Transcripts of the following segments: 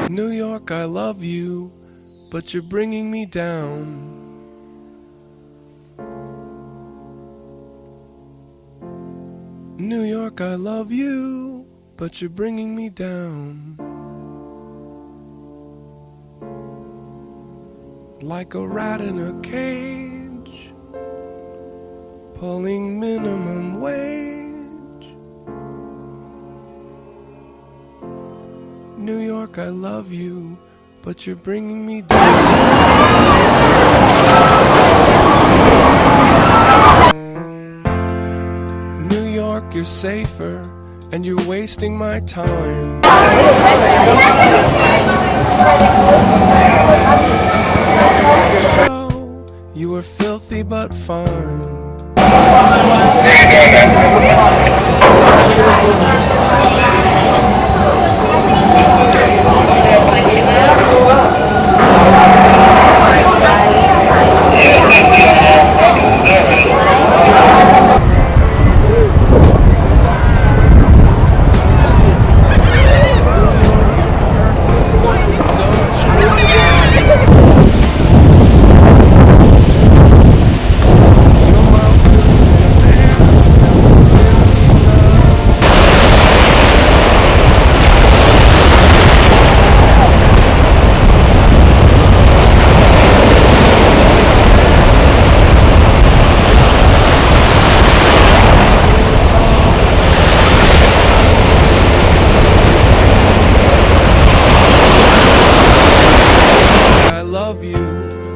New York, I love you, but you're bringing me down. New York, I love you, but you're bringing me down. Like a rat in a cage, pulling minimum wage. New York, I love you, but you're bringing me down. New York, you're safer, and you're wasting my time. You were filthy but fine.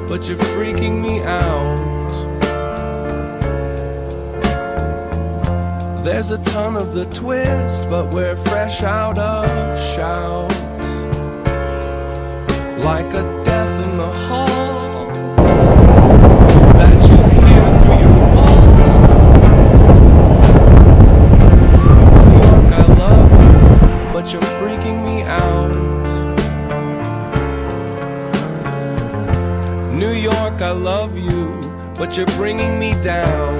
But you're freaking me out. There's a ton of the twist, but we're fresh out of shout. Like a death in the hall that you hear through your wall. New York, I love you, but you're freaking me out. New York, I love you, but you're bringing me down.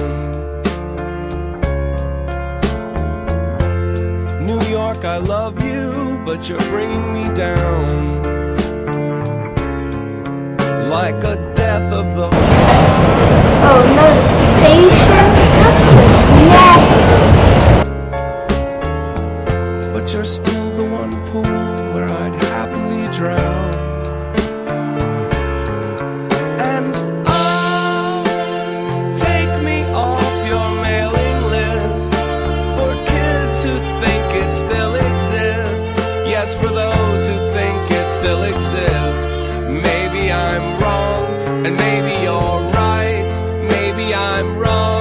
New York, I love you, but you're bringing me down. Like a death of the heart. Oh no, the station? That's just nasty. But you're still the one pool where I'd happily drown. Still exists, yes, for those who think it still exists. Maybe I'm wrong, and maybe you're right. Maybe I'm wrong.